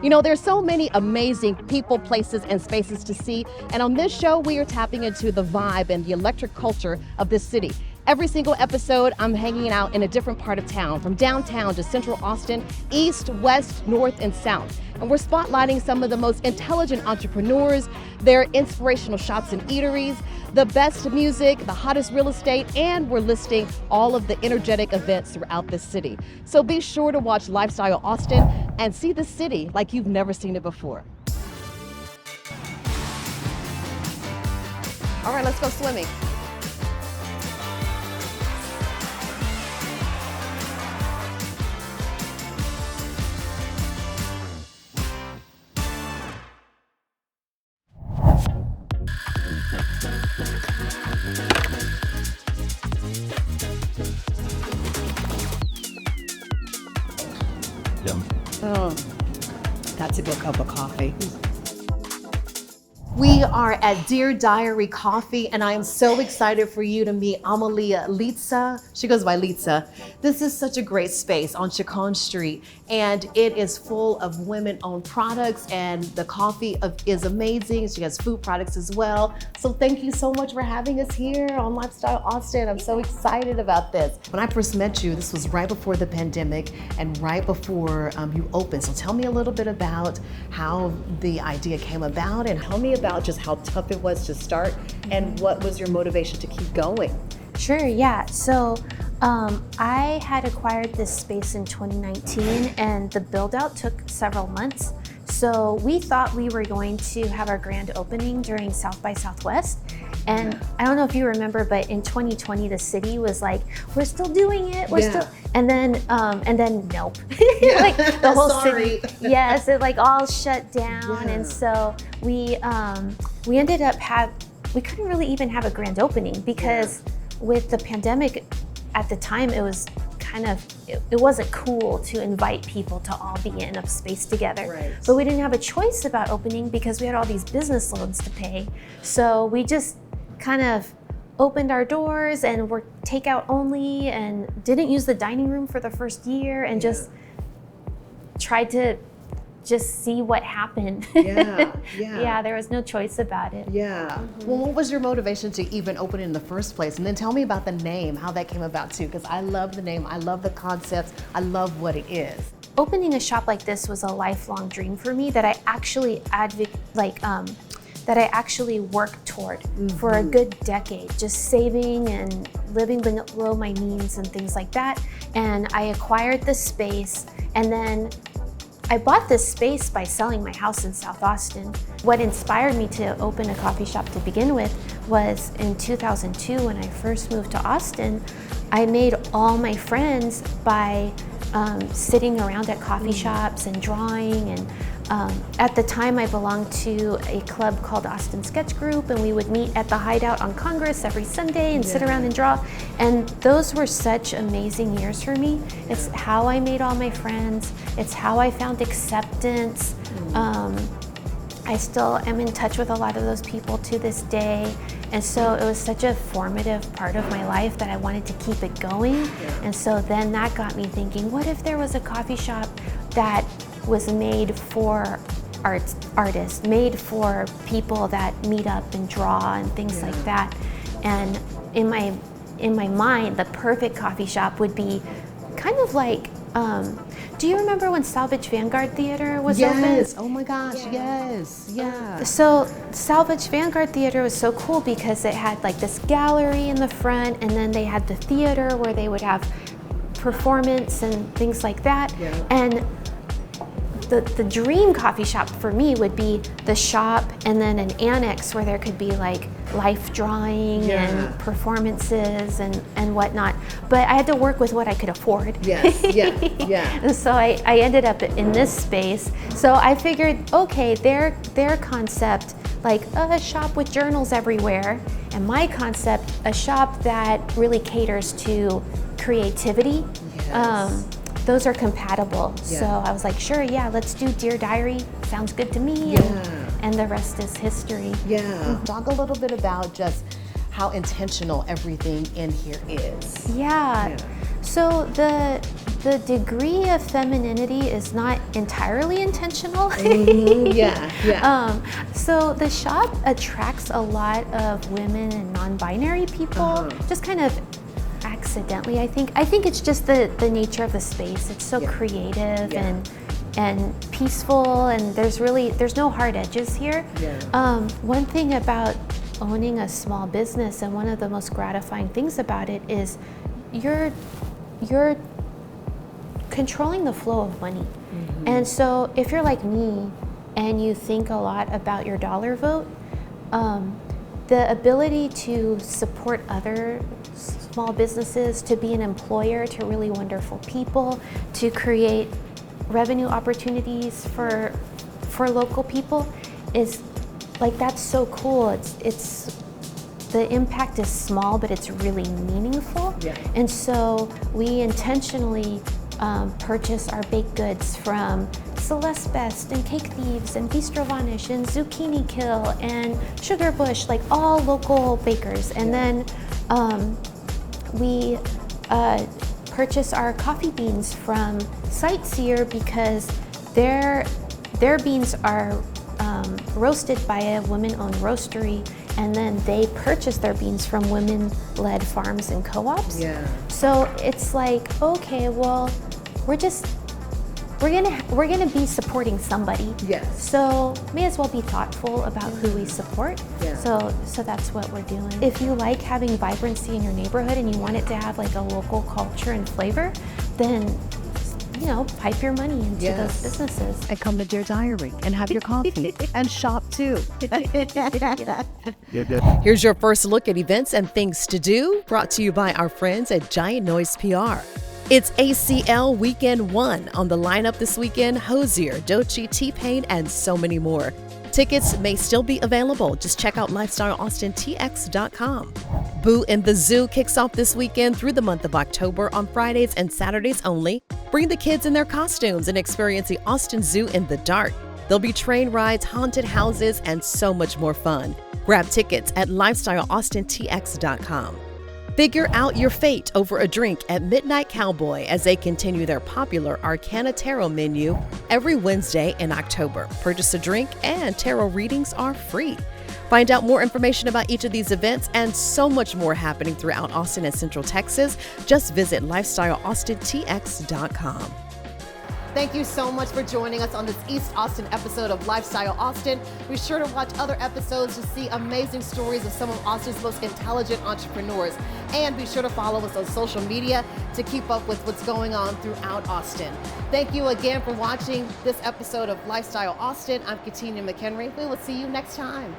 You know, there's so many amazing people, places, and spaces to see. And on this show, we are tapping into the vibe and the electric culture of this city. Every single episode, I'm hanging out in a different part of town, from downtown to central Austin, east, west, north, and south. And we're spotlighting some of the most intelligent entrepreneurs, their inspirational shops and eateries, the best music, the hottest real estate, and we're listing all of the energetic events throughout this city. So be sure to watch Lifestyle Austin and see the city like you've never seen it before. All right, let's go swimming. Oh, that's a good cup of coffee. We are at Dear Diary Coffee, and I am so excited for you to meet Amalia Litsa. She goes by Litsa. This is such a great space on Chicon Street, and it is full of women-owned products, and the coffee is amazing. She has food products as well. So thank you so much for having us here on Lifestyle Austin. I'm so excited about this. When I first met you, this was right before the pandemic and right before you opened. So tell me a little bit about how the idea came about, and tell me about just how tough it was to start and what was your motivation to keep going. Sure, yeah. So I had acquired this space in 2019 and the build out took several months. So we thought we were going to have our grand opening during South by Southwest. And I don't know if you remember, but in 2020, the city was like, we're still doing it. We're still, and then nope. Like the whole city, yes, it like all shut down. And so we ended up we couldn't really even have a grand opening because with the pandemic at the time, it was it wasn't cool to invite people to all be in a space together. Right. But we didn't have a choice about opening because we had all these business loans to pay. So we just kind of opened our doors and were takeout only and didn't use the dining room for the first year and just tried to just see what happened. Yeah, there was no choice about it. Well, what was your motivation to even open in the first place? And then tell me about the name, how that came about too, because I love the name, I love the concepts, I love what it is. Opening a shop like this was a lifelong dream for me that I actually worked toward for a good decade, just saving and living below my means and things like that. And I acquired this space, and then I bought this space by selling my house in South Austin. What inspired me to open a coffee shop to begin with was in 2002 when I first moved to Austin. I made all my friends by sitting around at coffee shops and drawing. And at the time I belonged to a club called Austin Sketch Group, and we would meet at the Hideout on Congress every Sunday and sit around and draw. And those were such amazing years for me. It's how I made all my friends. It's how I found acceptance. I still am in touch with a lot of those people to this day. And so it was such a formative part of my life that I wanted to keep it going. And so then that got me thinking, what if there was a coffee shop that was made for artists, made for people that meet up and draw and things like that. And in my mind, the perfect coffee shop would be kind of like, do you remember when Salvage Vanguard Theater was open? Yes, oh my gosh, yes, yeah. So Salvage Vanguard Theater was so cool because it had like this gallery in the front, and then they had the theater where they would have performance and things like that. And the dream coffee shop for me would be the shop and then an annex where there could be like life drawing and performances and whatnot. But I had to work with what I could afford. And so I ended up in this space. So I figured, okay, their concept, like a shop with journals everywhere, and my concept, a shop that really caters to creativity. Those are compatible. So I was like, sure, let's do Dear Diary. Sounds good to me. And the rest is history. Talk a little bit about just how intentional everything in here is. So the degree of femininity is not entirely intentional. So the shop attracts a lot of women and non-binary people, just kind of accidentally, I think. I think it's just the nature of the space. It's so creative and peaceful, and there's no hard edges here. One thing about owning a small business, and one of the most gratifying things about it, is you're controlling the flow of money. And so if you're like me and you think a lot about your dollar vote, the ability to support other small businesses, to be an employer to really wonderful people, to create revenue opportunities for local people is like, that's so cool. It's the impact is small, but it's really meaningful. And so we intentionally purchase our baked goods from Celeste Best and Cake Thieves and Bistro Vanish and Zucchini Kill and Sugar Bush, like all local bakers. And then we purchase our coffee beans from Sightseer because their beans are roasted by a women-owned roastery, and then they purchase their beans from women-led farms and co-ops. So it's like, okay, well, we're gonna be supporting somebody. So may as well be thoughtful about who we support. So that's what we're doing. If you like having vibrancy in your neighborhood and you want it to have like a local culture and flavor, then pipe your money into those businesses. And come to Dear Diary and have your coffee and shop too. Here's your first look at events and things to do, brought to you by our friends at Giant Noise PR. It's ACL Weekend 1 on the lineup this weekend. Hosier, Doechii, T-Pain, and so many more. Tickets may still be available. Just check out lifestyleaustintx.com. Boo in the Zoo kicks off this weekend through the month of October on Fridays and Saturdays only. Bring the kids in their costumes and experience the Austin Zoo in the dark. There'll be train rides, haunted houses, and so much more fun. Grab tickets at lifestyleaustintx.com. Figure out your fate over a drink at Midnight Cowboy as they continue their popular Arcana Tarot menu every Wednesday in October. Purchase a drink and tarot readings are free. Find out more information about each of these events and so much more happening throughout Austin and Central Texas. Just visit lifestyleaustintx.com. Thank you so much for joining us on this East Austin episode of Lifestyle Austin. Be sure to watch other episodes to see amazing stories of some of Austin's most intelligent entrepreneurs. And be sure to follow us on social media to keep up with what's going on throughout Austin. Thank you again for watching this episode of Lifestyle Austin. I'm Catenya McHenry. We will see you next time.